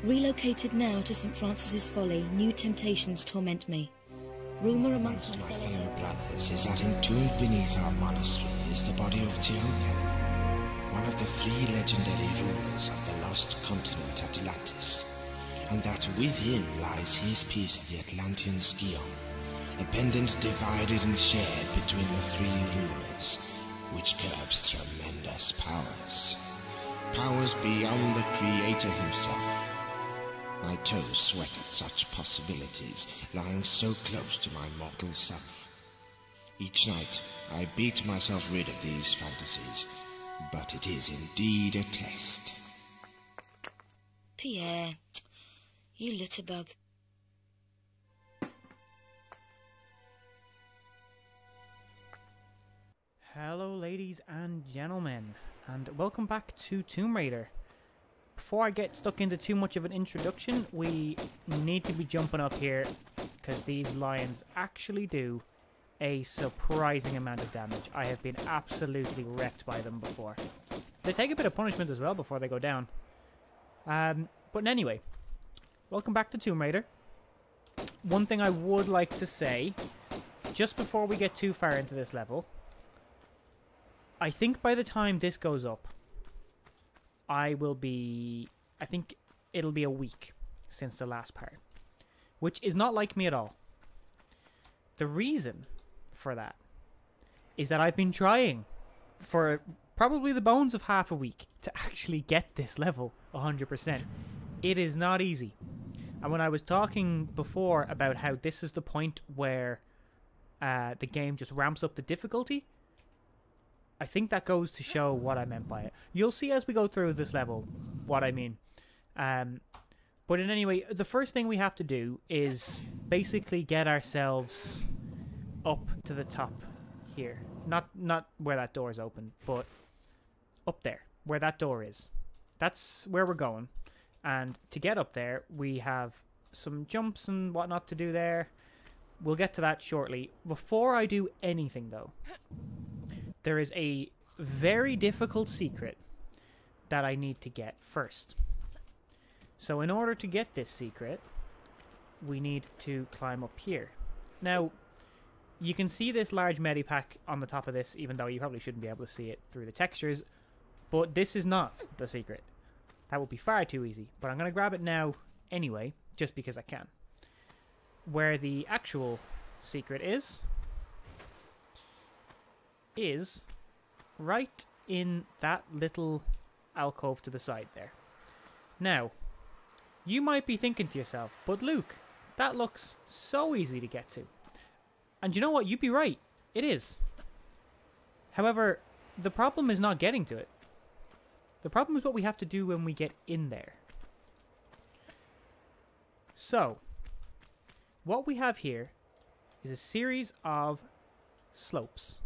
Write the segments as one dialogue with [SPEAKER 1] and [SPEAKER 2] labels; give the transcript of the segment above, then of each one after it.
[SPEAKER 1] Relocated now to St. Francis's Folly, new temptations torment me. Rumour amongst
[SPEAKER 2] my fellow brothers is that entombed beneath our monastery is the body of Teokan, one of the 3 legendary rulers of the lost continent Atlantis, and that with him lies his piece of the Atlantean Scion, a pendant divided and shared between the 3 rulers, which curbs tremendous powers. Powers beyond the Creator himself. My toes sweat at such possibilities, lying so close to my mortal self. Each night, I beat myself rid of these fantasies, but it is indeed a test.
[SPEAKER 1] Pierre, you litterbug.
[SPEAKER 3] Hello ladies and gentlemen, and welcome back to Tomb Raider. Before I get stuck into too much of an introduction, we need to be jumping up here because these lions actually do a surprising amount of damage. I have been absolutely wrecked by them before. They take a bit of punishment as well before they go down. But anyway, welcome back to Tomb Raider. One thing I would like to say, just before we get too far into this level, I think by the time this goes up, I think it'll be a week since the last part, which is not like me at all. The reason for that is that I've been trying for probably the bones of half a week to actually get this level 100%. It is not easy. And when I was talking before about how this is the point where the game just ramps up the difficulty, I think that goes to show what I meant by it. You'll see as we go through this level what I mean. But in any way, the first thing we have to do is basically get ourselves up to the top here. Not where that door is open, but up there, where that door is. That's where we're going. And to get up there, we have some jumps and whatnot to do there. We'll get to that shortly. Before I do anything, though, there is a very difficult secret that I need to get first. So in order to get this secret, we need to climb up here. Now, you can see this large medipack on the top of this, even though you probably shouldn't be able to see it through the textures. But this is not the secret. That would be far too easy. But I'm going to grab it now anyway, just because I can. Where the actual secret is right in that little alcove to the side there. Now, you might be thinking to yourself, but Luke, that looks so easy to get to. And you know what? You'd be right. It is. However, the problem is not getting to it. The problem is what we have to do when we get in there. So, what we have here is a series of slopes.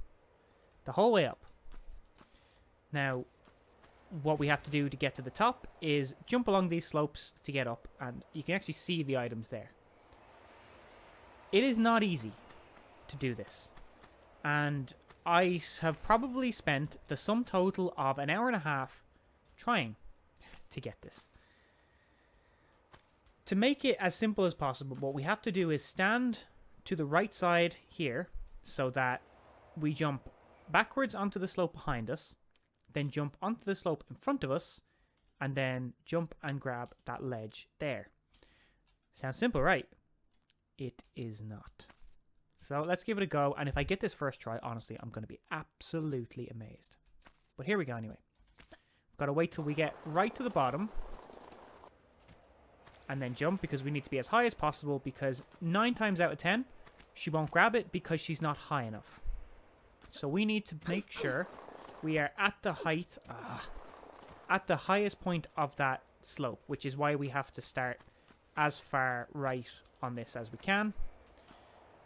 [SPEAKER 3] The whole way up. Now, what we have to do to get to the top is jump along these slopes to get up, and you can actually see the items there. It is not easy to do this, and I have probably spent the sum total of an hour and a half trying to get this. To make it as simple as possible, what we have to do is stand to the right side here so that we jump backwards onto the slope behind us, then jump onto the slope in front of us, and then jump and grab that ledge there. Sounds simple, right? It is not. So let's give it a go, and if I get this first try, honestly, I'm going to be absolutely amazed. But here we go anyway. We've got to wait till we get right to the bottom, and then jump, because we need to be as high as possible, because 9 times out of 10, she won't grab it because she's not high enough. So we need to make sure we are at the height, at the highest point of that slope, which is why we have to start as far right on this as we can.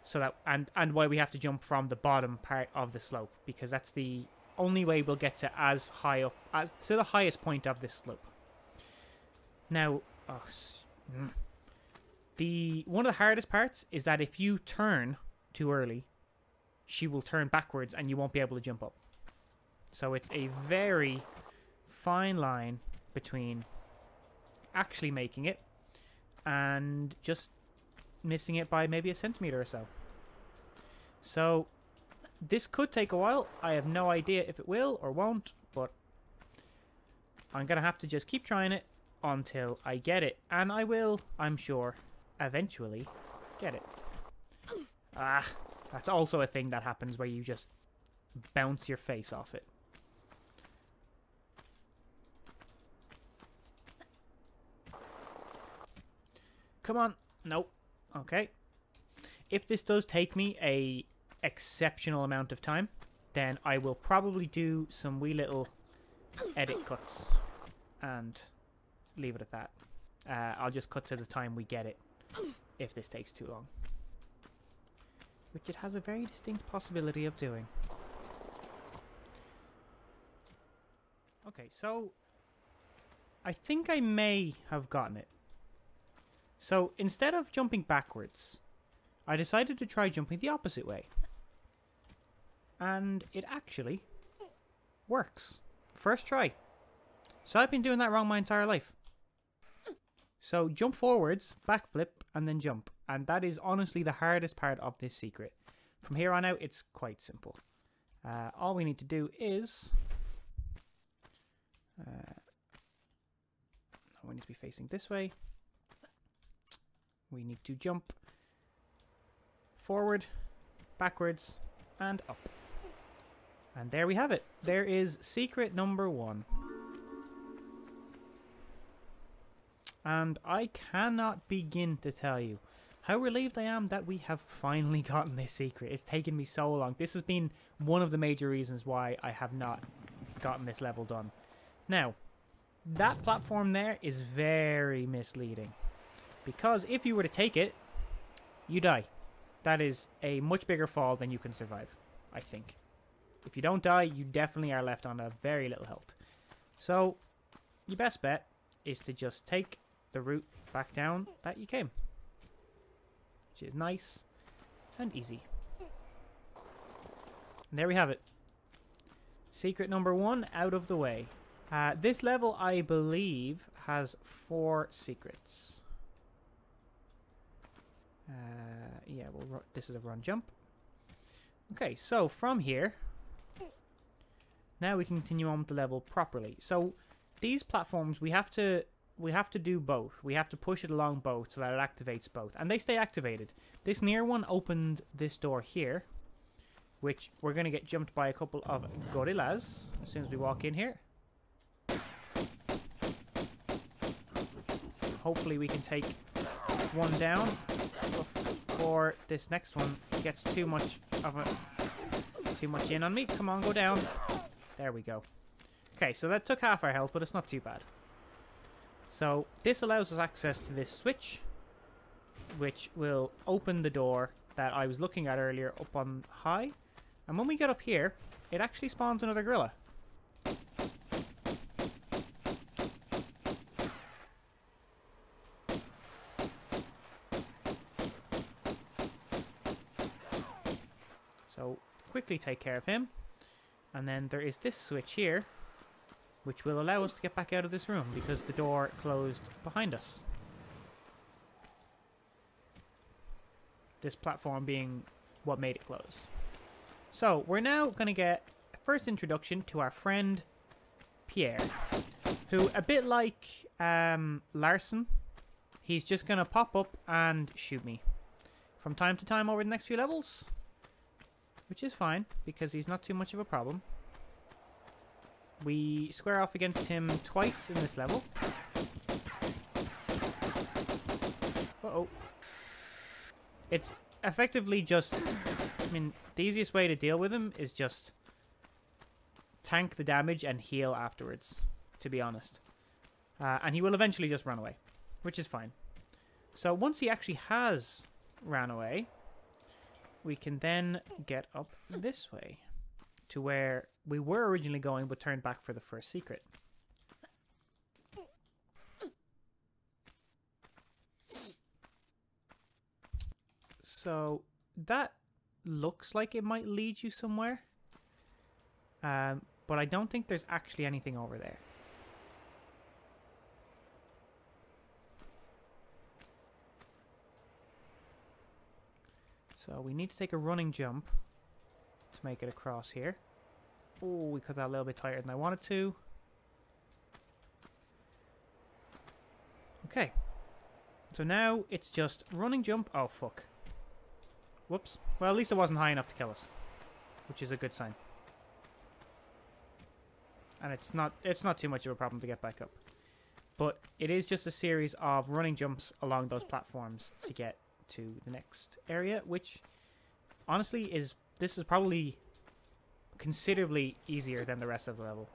[SPEAKER 3] So that, and why we have to jump from the bottom part of the slope, because that's the only way we'll get to as high up, as to the highest point of this slope. Now, one of the hardest parts is that if you turn too early, she will turn backwards and you won't be able to jump up. So it's a very fine line between actually making it and just missing it by maybe a centimeter or so. So this could take a while. I have no idea if it will or won't, but I'm going to have to just keep trying it until I get it. And I will, I'm sure, eventually get it. Ah, that's also a thing that happens where you just bounce your face off it. Come on. Nope. Okay. If this does take me a exceptional amount of time, then I will probably do some wee little edit cuts and leave it at that. I'll just cut to the time we get it if this takes too long, which it has a very distinct possibility of doing. Okay, so I think I may have gotten it. So instead of jumping backwards, I decided to try jumping the opposite way. And it actually works. First try. So I've been doing that wrong my entire life. So jump forwards, backflip, and then jump. And that is honestly the hardest part of this secret. From here on out, it's quite simple. All we need to do is... we need to be facing this way. We need to jump forward, backwards, and up. And there we have it. There is secret number 1. And I cannot begin to tell you how relieved I am that we have finally gotten this secret. It's taken me so long. This has been one of the major reasons why I have not gotten this level done. Now, that platform there is very misleading. Because if you were to take it, you die. That is a much bigger fall than you can survive, I think. If you don't die, you definitely are left on a very little health. So, your best bet is to just take the route back down that you came. Which is nice and easy. And there we have it. Secret number 1 out of the way. This level, I believe, has 4 secrets. Yeah, this is a run jump. Okay, so from here, now we can continue on with the level properly. So these platforms, we have to do both. We have to push it along both so that it activates both, and they stay activated. This near one opened this door here, which we're going to get jumped by a couple of gorillas as soon as we walk in here. Hopefully we can take one down before this next one gets too much in on me. Come on, go down. There we go. Okay, so that took half our health, but it's not too bad. So this allows us access to this switch, which will open the door that I was looking at earlier up on high. And when we get up here, it actually spawns another gorilla. So quickly take care of him. And then there is this switch here, which will allow us to get back out of this room because the door closed behind us. This platform being what made it close. So we're now going to get a first introduction to our friend Pierre, who, a bit like Larson, he's just going to pop up and shoot me from time to time over the next few levels, which is fine because he's not too much of a problem. We square off against him twice in this level. Uh-oh. It's effectively just... I mean, the easiest way to deal with him is just tank the damage and heal afterwards, to be honest. And he will eventually just run away, which is fine. So once he actually has ran away, we can then get up this way to where we were originally going but turned back for the first secret. So that looks like it might lead you somewhere, but I don't think there's actually anything over there. So we need to take a running jump to make it across here. Oh, we cut that a little bit tighter than I wanted to. Okay. So now it's just running jump. Oh, fuck. Whoops. Well, at least it wasn't high enough to kill us, which is a good sign. And it's not too much of a problem to get back up. But it is just a series of running jumps along those platforms to get to the next area, which honestly this is probably considerably easier than the rest of the level.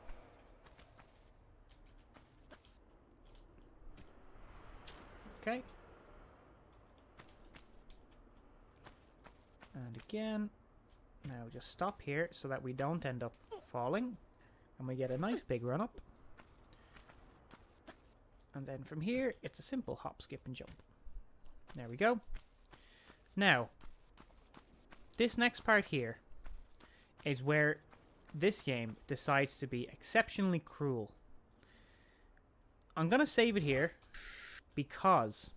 [SPEAKER 3] Okay. And again, now just stop here so that we don't end up falling. And we get a nice big run up. And then from here, it's a simple hop, skip, and jump. There we go. Now, this next part here is where this game decides to be exceptionally cruel. I'm going to save it here because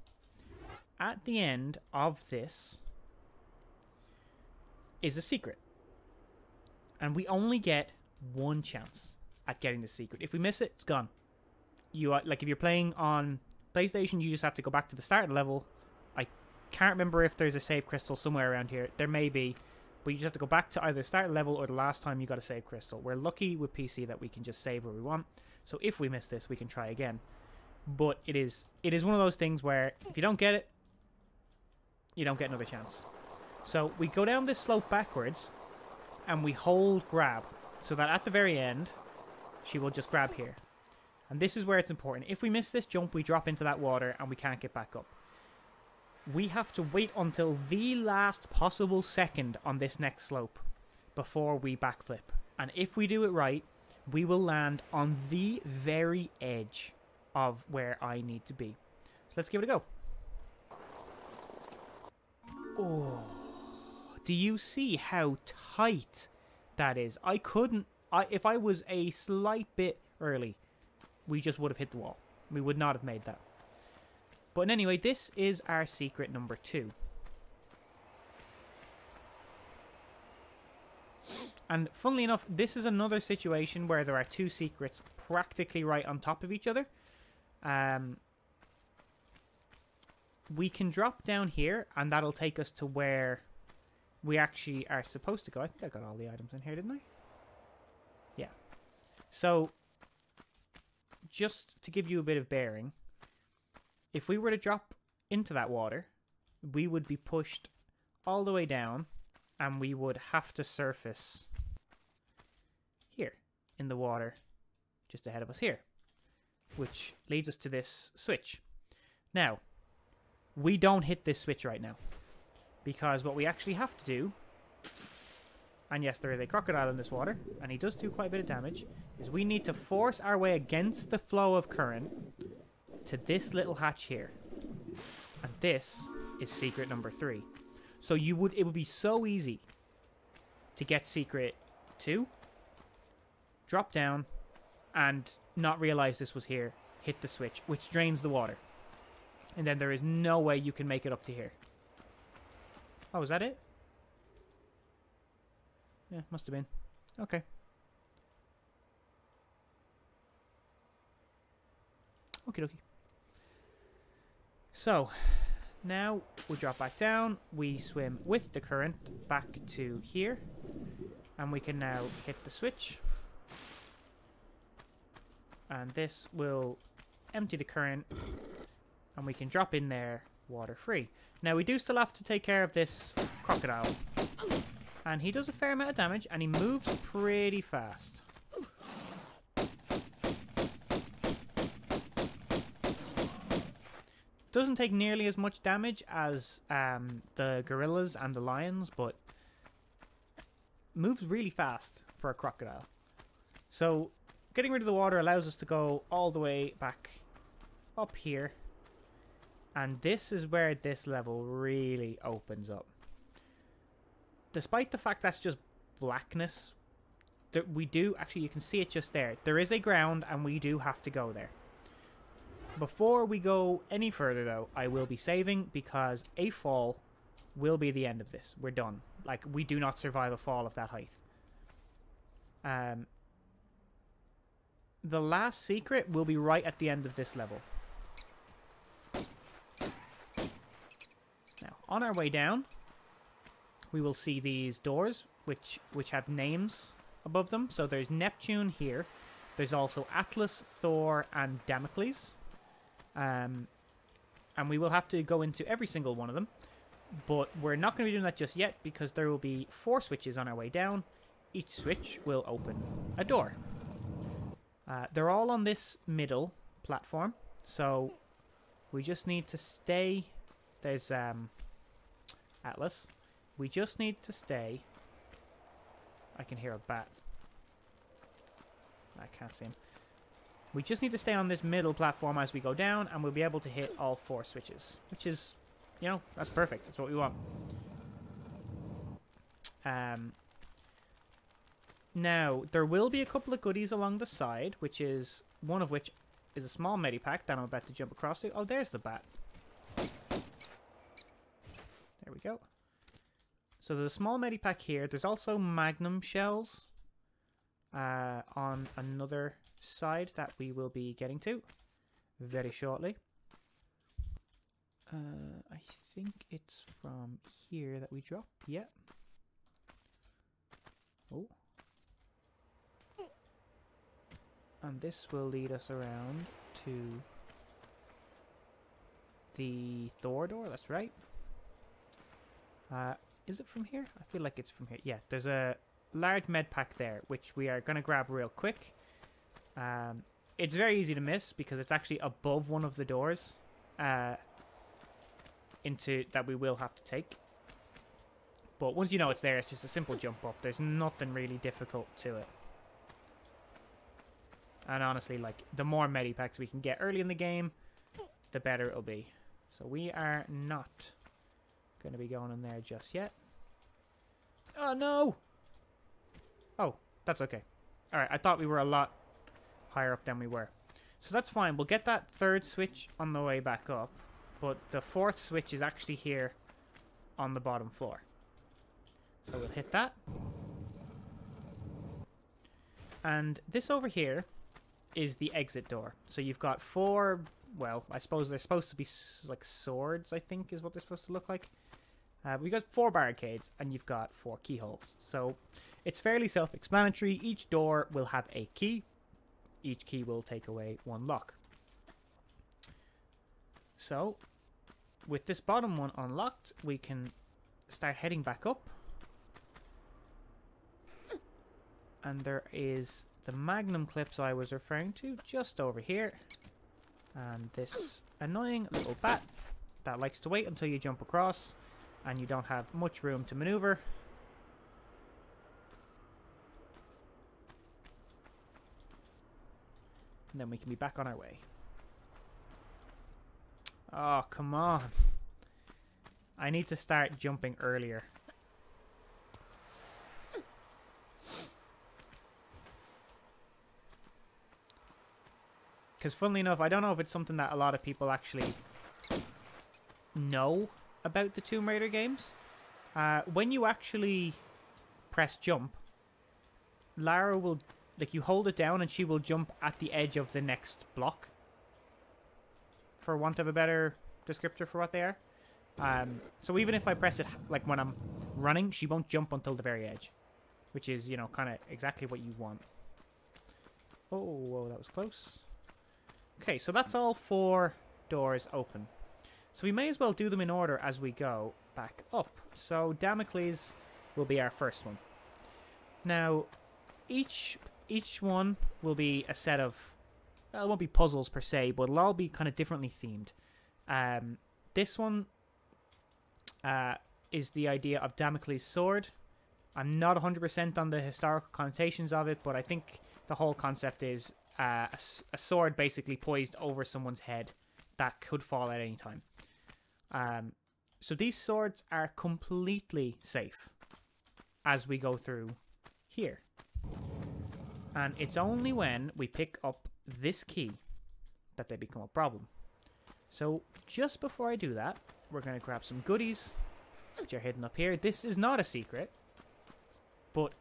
[SPEAKER 3] at the end of this is a secret. And we only get one chance at getting the secret. If we miss it, it's gone. Like if you're playing on PlayStation, you just have to go back to the start of the level. I can't remember if there's a save crystal somewhere around here. There may be, but you just have to go back to either the start of the level or the last time you got a save crystal. We're lucky with PC that we can just save where we want. So if we miss this, we can try again. But it is one of those things where if you don't get it, you don't get another chance. So we go down this slope backwards and we hold grab so that at the very end she will just grab here. And this is where it's important. If we miss this jump, we drop into that water and we can't get back up. We have to wait until the last possible second on this next slope before we backflip. And if we do it right, we will land on the very edge of where I need to be. So let's give it a go. Oh, do you see how tight that is? If I was a slight bit early, we just would have hit the wall. We would not have made that. But anyway, this is our secret number 2. And funnily enough, this is another situation where there are 2 secrets practically right on top of each other. We can drop down here and that'll take us to where we actually are supposed to go. I think I got all the items in here, didn't I? Yeah. So, just to give you a bit of bearing, if we were to drop into that water, we would be pushed all the way down and we would have to surface here in the water just ahead of us here, which leads us to this switch. Now, we don't hit this switch right now because what we actually have to do, and yes, there is a crocodile in this water, and he does do quite a bit of damage, is we need to force our way against the flow of current to this little hatch here. And this is secret number 3. So it would be so easy to get secret 2, drop down, and not realize this was here, hit the switch, which drains the water. And then there is no way you can make it up to here. Oh, is that it? Yeah, must have been. Okay. Okie dokie. So, now we drop back down. We swim with the current back to here. And we can now hit the switch. And this will empty the current. And we can drop in there water free. Now, we do still have to take care of this crocodile. And he does a fair amount of damage, and he moves pretty fast. Doesn't take nearly as much damage as the gorillas and the lions, but moves really fast for a crocodile. So, getting rid of the water allows us to go all the way back up here. And this is where this level really opens up. Despite the fact that's just blackness, we do, actually you can see it just there. There is a ground and we do have to go there. Before we go any further though, I will be saving because a fall will be the end of this. We're done. Like, we do not survive a fall of that height. The last secret will be right at the end of this level. Now, on our way down, we will see these doors, which have names above them. So there's Neptune here. There's also Atlas, Thor, and Damocles. And we will have to go into every single one of them. But we're not going to be doing that just yet, because there will be 4 switches on our way down. Each switch will open a door. They're all on this middle platform. So we just need to stay... There's Atlas. We just need to stay... I can hear a bat. I can't see him. We just need to stay on this middle platform as we go down, and we'll be able to hit all 4 switches. Which is, you know, that's perfect. That's what we want. Now, there will be a couple of goodies along the side, which is... One of which is a small medipack that I'm about to jump across to. Oh, there's the bat. There we go. So there's a small medipack here. There's also magnum shells on another side that we will be getting to very shortly. I think it's from here that we drop. Yeah. Oh. And this will lead us around to the Thor door. That's right. Is it from here? I feel like it's from here. Yeah, there's a large med pack there, which we are going to grab real quick. It's very easy to miss because it's actually above one of the doors into that we will have to take. But once you know it's there, it's just a simple jump up. There's nothing really difficult to it. And honestly, like, the more medipacks we can get early in the game, the better it'll be. So we are not going to be going in there just yet. Oh, no! Oh, that's okay. Alright, I thought we were a lot higher up than we were. So that's fine. We'll get that 3rd switch on the way back up. But the 4th switch is actually here on the bottom floor. So we'll hit that. And this over here is the exit door. So you've got 4... Well, I suppose they're supposed to be like swords, I think is what they're supposed to look like. We've got 4 barricades and you've got 4 keyholes. So it's fairly self-explanatory. Each door will have a key. Each key will take away 1 lock. So with this bottom one unlocked, we can start heading back up. And there is the magnum clips I was referring to just over here. And this annoying little bat that likes to wait until you jump across and you don't have much room to maneuver. And then we can be back on our way. Oh, come on. I need to start jumping earlier. Because funnily enough, I don't know if it's something that a lot of people actually know about the Tomb Raider games. When you actually press jump, Lara will, like, you hold it down and she will jump at the edge of the next block. For want of a better descriptor for what they are. So even if I press it, like, when I'm running, she won't jump until the very edge. Which is, you know, kind of exactly what you want. Oh, whoa, that was close. Okay, so that's all 4 doors open. So we may as well do them in order as we go back up. So Damocles will be our first one. Now, each one will be a set of... Well, it won't be puzzles per se, but it'll all be kind of differently themed. This one is the idea of Damocles' sword. I'm not 100% on the historical connotations of it, but I think the whole concept is a sword basically poised over someone's head that could fall at any time. So these swords are completely safe as we go through here. And it's only when we pick up this key that they become a problem. So just before I do that, we're going to grab some goodies which are hidden up here. This is not a secret, but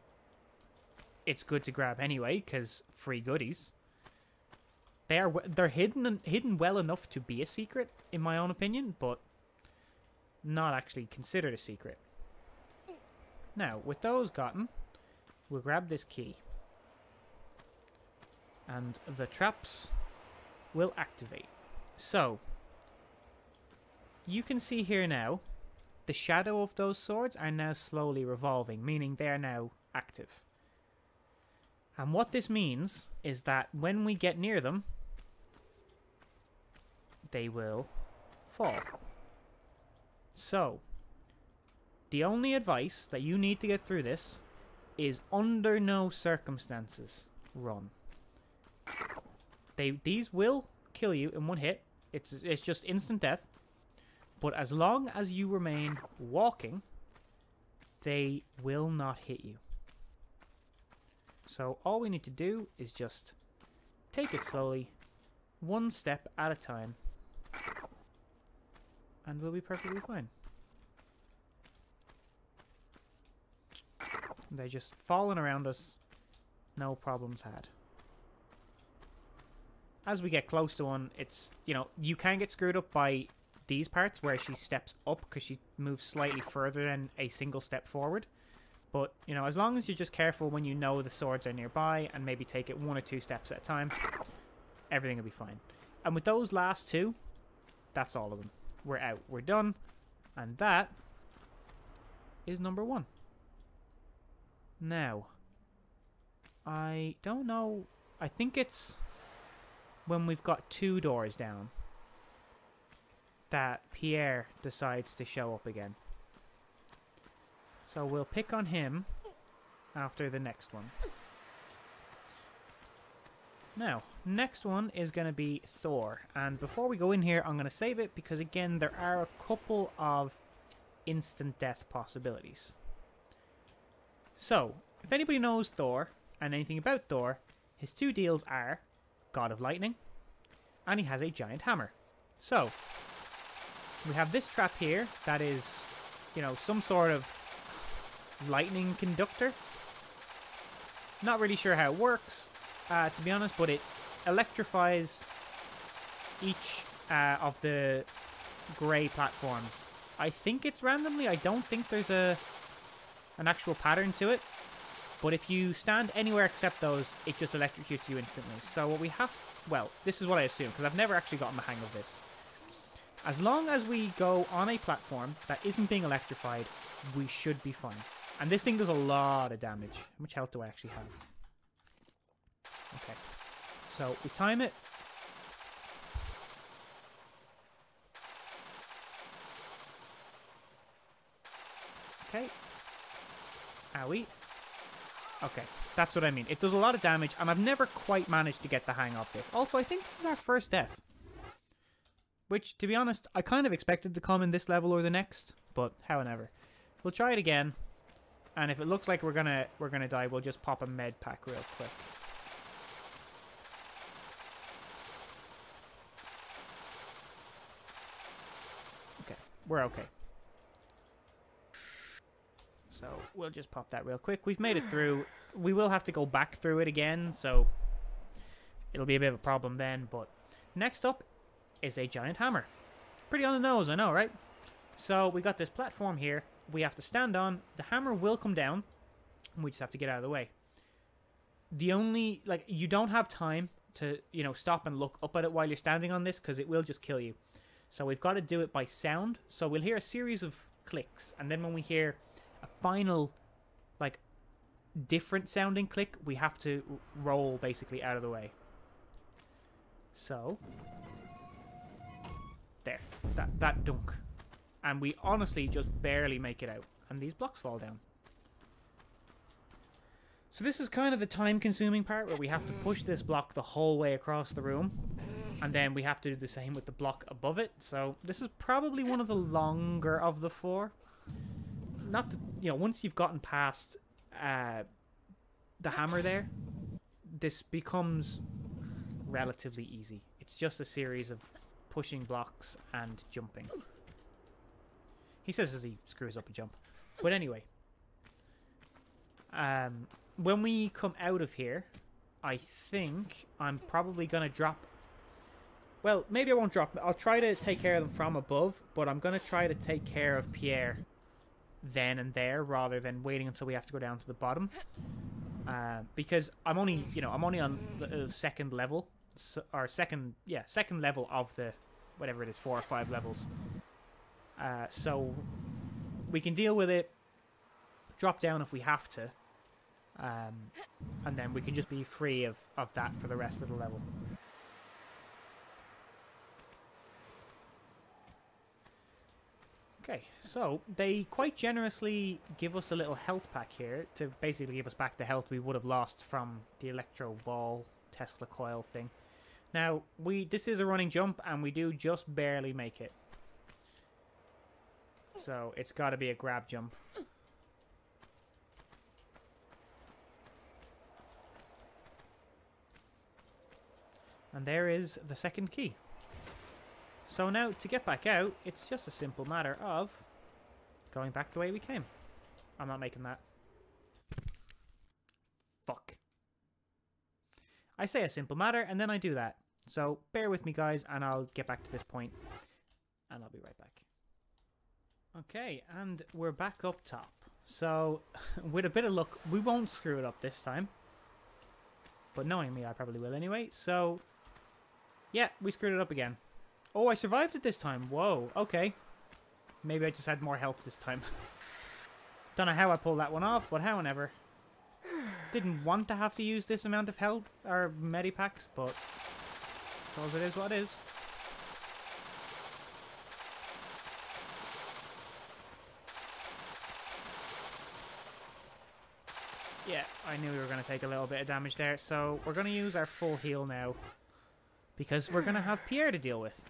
[SPEAKER 3] it's good to grab anyway, because free goodies. They're hidden well enough to be a secret, in my own opinion, but not actually considered a secret. Now, with those gotten, we'll grab this key. And the traps will activate. So, you can see here now, the shadow of those swords are now slowly revolving, meaning they are now active. And what this means is that when we get near them, they will fall. So, the only advice that you need to get through this is under no circumstances run. These will kill you in one hit. It's just instant death. But as long as you remain walking, they will not hit you. So all we need to do is just take it slowly, one step at a time, and we'll be perfectly fine. They're just falling around us, no problems had. As we get close to one, it's, you know, you can get screwed up by these parts where she steps up because she moves slightly further than a single step forward. But, you know, as long as you're just careful when you know the swords are nearby and maybe take it 1 or 2 steps at a time, everything will be fine. And with those last 2, that's all of them. We're out. We're done. And that is number 1. Now, I don't know. I think it's when we've got 2 doors down that Pierre decides to show up again. So we'll pick on him after the next one. Now, next one is going to be Thor. And before we go in here, I'm going to save it because, again, there are a couple of instant death possibilities. So, if anybody knows Thor and anything about Thor, his 2 deals are God of Lightning and he has a giant hammer. So, we have this trap here that is, you know, some sort of lightning conductor. Not really sure how it works, to be honest, but it electrifies each of the grey platforms. I think it's randomly. I don't think there's an actual pattern to it. But if you stand anywhere except those, it just electrocutes you instantly. So what we have... Well, this is what I assume, because I've never actually gotten the hang of this. As long as we go on a platform that isn't being electrified, we should be fine. And this thing does a lot of damage. How much health do I actually have? Okay. So, we time it. Okay. Owie. Okay, that's what I mean. It does a lot of damage, and I've never quite managed to get the hang of this. Also, I think this is our first death. Which, to be honest, I kind of expected to come in this level or the next, but however. We'll try it again, and if it looks like we're gonna die, we'll just pop a med pack real quick. Okay, we're okay. So, we'll just pop that real quick. We've made it through. We will have to go back through it again, so it'll be a bit of a problem then, but next up is a giant hammer. Pretty on the nose, I know, right? So, we got this platform here. We have to stand on. The hammer will come down, and we just have to get out of the way. The only, like, you don't have time to, you know, stop and look up at it while you're standing on this, because it will just kill you. So, we've got to do it by sound. So, we'll hear a series of clicks, and then when we hear a final, like, different sounding click, we have to roll basically out of the way. So, there, that dunk, and we honestly just barely make it out, and these blocks fall down. So this is kind of the time-consuming part where we have to push this block the whole way across the room, and then we have to do the same with the block above it. So this is probably one of the longer of the 4. Not that, you know, once you've gotten past the hammer there, this becomes relatively easy. It's just a series of pushing blocks and jumping. He says as he screws up a jump. But anyway. When we come out of here, I think I'm probably going to drop... Well, maybe I won't drop... I'll try to take care of them from above, but I'm going to try to take care of Pierre then and there, rather than waiting until we have to go down to the bottom. Because I'm only, I'm only on the second level, or second level of the, whatever it is, 4 or 5 levels. So we can deal with it, drop down if we have to, and then we can just be free of that for the rest of the level. Okay, so they quite generously give us a little health pack here to basically give us back the health we would have lost from the electro ball Tesla coil thing. Now, this is a running jump and we do just barely make it. So it's got to be a grab jump. And there is the second key. So now, to get back out, it's just a simple matter of going back the way we came. I'm not making that. Fuck. I say a simple matter, and then I do that. So, bear with me, guys, and I'll get back to this point, and I'll be right back. Okay, and we're back up top. So, with a bit of luck, we won't screw it up this time. But knowing me, I probably will anyway. So, yeah, we screwed it up again. Oh, I survived it this time. Whoa, okay. Maybe I just had more health this time. Don't know how I pulled that one off, but however. Didn't want to have to use this amount of health, or medipacks, but suppose it is what it is. Yeah, I knew we were going to take a little bit of damage there, so we're going to use our full heal now, because we're going to have Pierre to deal with.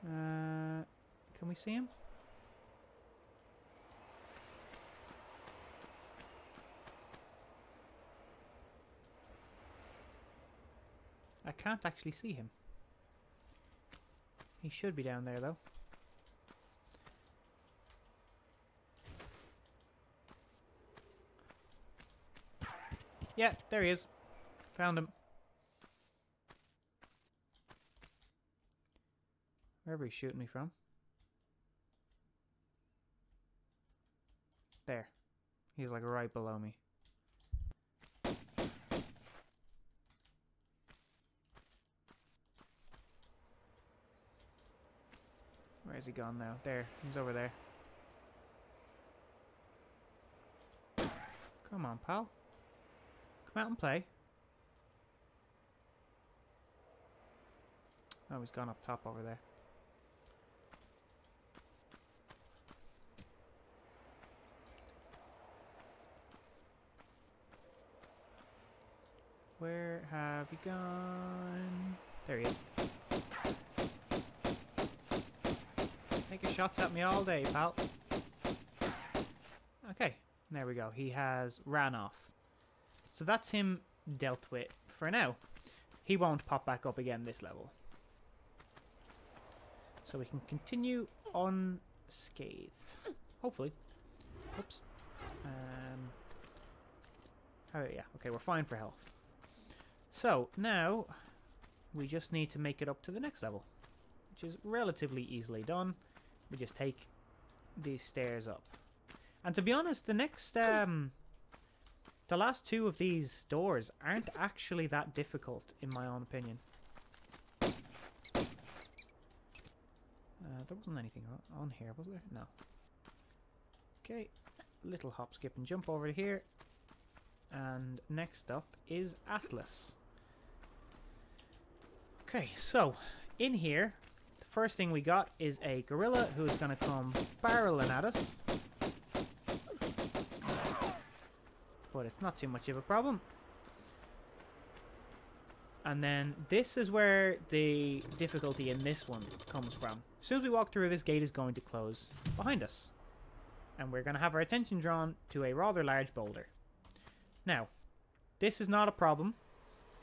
[SPEAKER 3] Can we see him? I can't actually see him. He should be down there, though. Yeah, there he is. Found him. Wherever he's shooting me from. There. He's like right below me. Where's he gone now? There. He's over there. Come on, pal. Come out and play. Oh, he's gone up top over there. Where have you gone? There he is. Taking shots at me all day, pal. Okay, there we go. He has ran off. So that's him dealt with for now. He won't pop back up again this level. So we can continue unscathed. Hopefully. Oops. Yeah, okay, we're fine for health. So, now, we just need to make it up to the next level, which is relatively easily done. We just take these stairs up. And to be honest, the next, the last 2 of these doors aren't actually that difficult, in my own opinion. There wasn't anything on here, was there? No. Okay, little hop, skip, and jump over here. And next up is Atlas. Okay, so in here, the first thing we got is a gorilla who is going to come barreling at us. But it's not too much of a problem. And then this is where the difficulty in this one comes from. As soon as we walk through, this gate is going to close behind us. And we're going to have our attention drawn to a rather large boulder. Now, this is not a problem.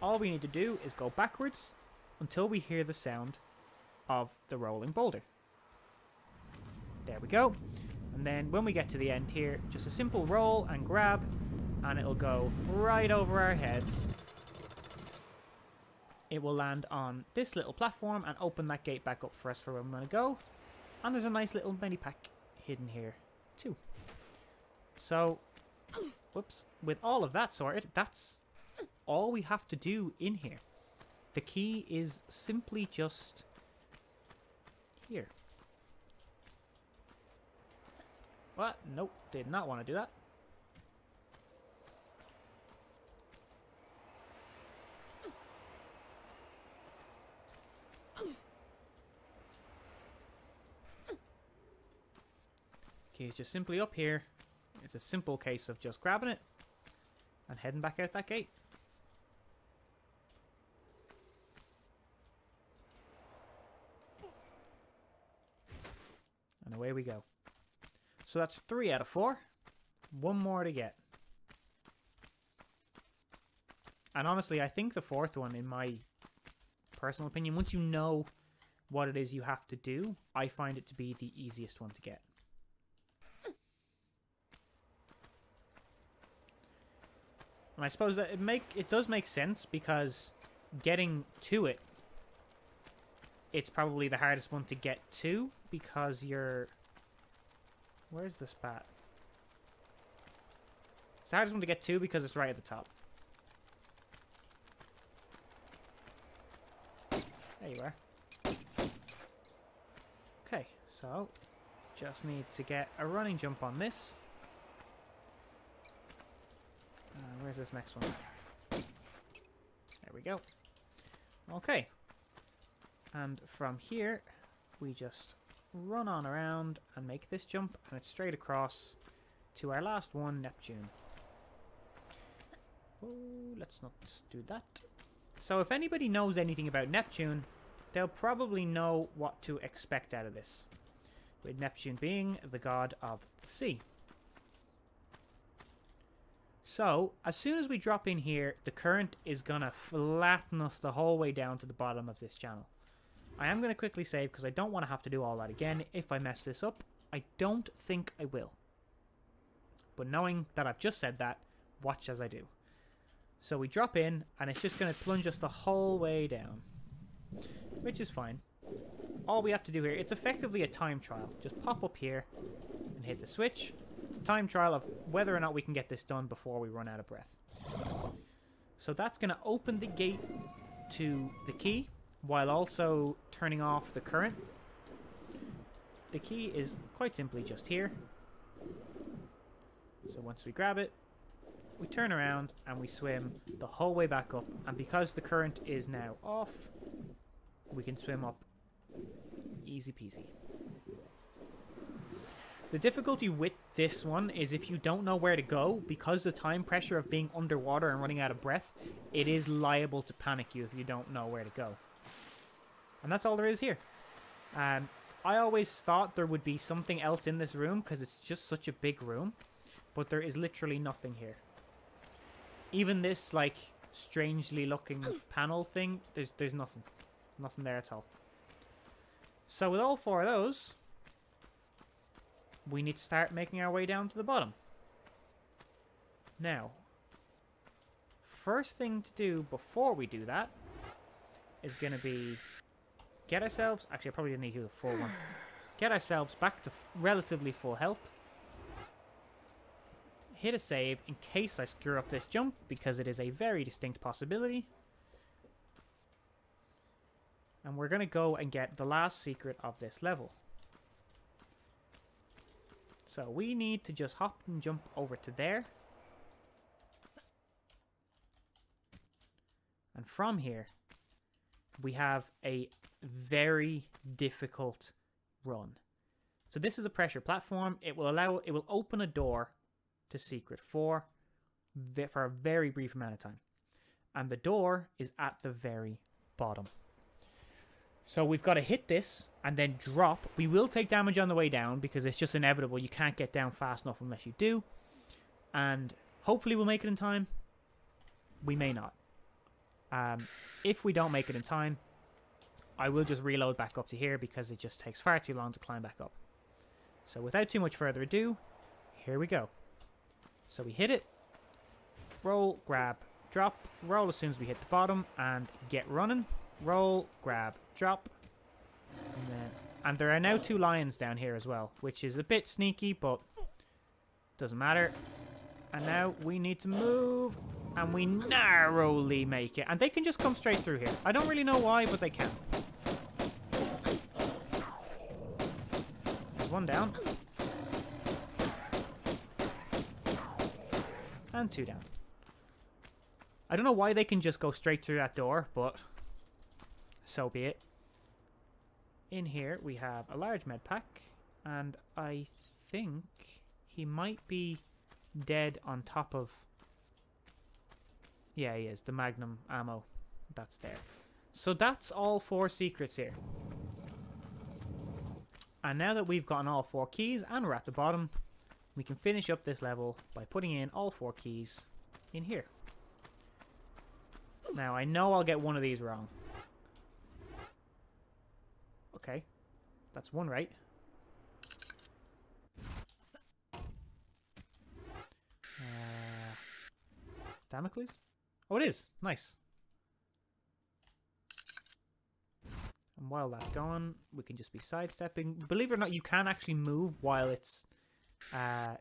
[SPEAKER 3] All we need to do is go backwards until we hear the sound of the rolling boulder. There we go. And then when we get to the end here, just a simple roll and grab, and it'll go right over our heads. It will land on this little platform and open that gate back up for us for where we want to go. And there's a nice little mini pack hidden here too. So, whoops, with all of that sorted, that's all we have to do in here. The key is simply just here. What? Nope, did not want to do that. Key is just simply up here. It's a simple case of just grabbing it and heading back out that gate. And away we go. So that's 3 out of 4. One more to get. And honestly, I think the 4th one, in my personal opinion, once you know what it is you have to do, I find it to be the easiest one to get. And I suppose that it does make sense, because getting to it, it's probably the hardest one to get to, because you're... Where's the spat? It's the hardest one to get to because it's right at the top. There you are. Okay, so just need to get a running jump on this. Where's this next one? There we go. Okay. And from here, we just run on around and make this jump, and it's straight across to our last one, Neptune. Oh, let's not do that. So if anybody knows anything about Neptune, they'll probably know what to expect out of this, with Neptune being the god of the sea. So, as soon as we drop in here, the current is going to flatten us the whole way down to the bottom of this channel. I am going to quickly save because I don't want to have to do all that again if I mess this up. I don't think I will. But knowing that I've just said that, watch as I do. So we drop in, and it's just going to plunge us the whole way down, which is fine. All we have to do here, it's effectively a time trial. Just pop up here and hit the switch. It's a time trial of whether or not we can get this done before we run out of breath. So that's going to open the gate to the key, while also turning off the current. The key is quite simply just here. So once we grab it, we turn around and we swim the whole way back up. And because the current is now off, we can swim up easy peasy. The difficulty with this one is if you don't know where to go, because the time pressure of being underwater and running out of breath, it is liable to panic you if you don't know where to go. And that's all there is here. I always thought there would be something else in this room because it's just such a big room, but there is literally nothing here. Even this, like, strangely looking panel thing, there's nothing. Nothing there at all. So with all 4 of those, we need to start making our way down to the bottom. Now, first thing to do before we do that is going to be get ourselves... Actually, I probably didn't need to do the full one. Get ourselves back to relatively full health. Hit a save in case I screw up this jump, because it is a very distinct possibility. And we're going to go and get the last secret of this level. So we need to just hop and jump over to there. And from here, we have a very difficult run. So this is a pressure platform. It will open a door to secret 4 for a very brief amount of time. And the door is at the very bottom. So we've got to hit this and then drop. We will take damage on the way down because it's just inevitable. You can't get down fast enough unless you do. And hopefully we'll make it in time. We may not. If we don't make it in time, I will just reload back up to here because it just takes far too long to climb back up. So without too much further ado, here we go. So we hit it, roll, grab, drop, roll as soon as we hit the bottom, and get running. Roll, grab, drop, and there are now 2 lions down here as well, which is a bit sneaky, but doesn't matter. And now we need to move, and we narrowly make it. And they can just come straight through here. I don't really know why, but they can. There's 1 down. And 2 down. I don't know why they can just go straight through that door, but so be it. In here we have a large med pack, and I think he might be dead on top of... Yeah, he is. The magnum ammo. That's there. So that's all 4 secrets here. And now that we've gotten all 4 keys and we're at the bottom, we can finish up this level by putting in all 4 keys in here. Now, I know I'll get one of these wrong. Okay. That's 1 right. Damocles? Oh, it is. Nice. And while that's going, we can just be sidestepping. Believe it or not, you can actually move while it's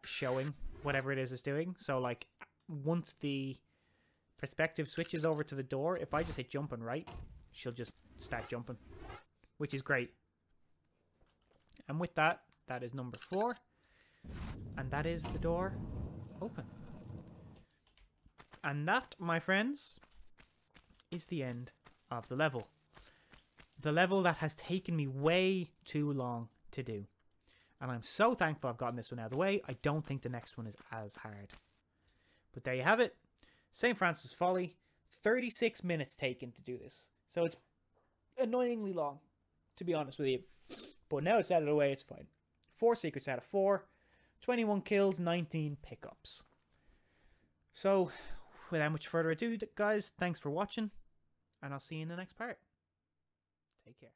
[SPEAKER 3] showing whatever it is it's doing. So, like, once the perspective switches over to the door, if I just hit jump and right, she'll just start jumping, which is great. And with that, that is number 4. And that is the door open. And that, my friends, is the end of the level. The level that has taken me way too long to do. And I'm so thankful I've gotten this one out of the way. I don't think the next one is as hard. But there you have it. St. Francis Folly. 36 minutes taken to do this. So it's annoyingly long, to be honest with you. But now it's out of the way, it's fine. 4 secrets out of 4. 21 kills, 19 pickups. So, without much further ado, guys, thanks for watching. And I'll see you in the next part. Take care.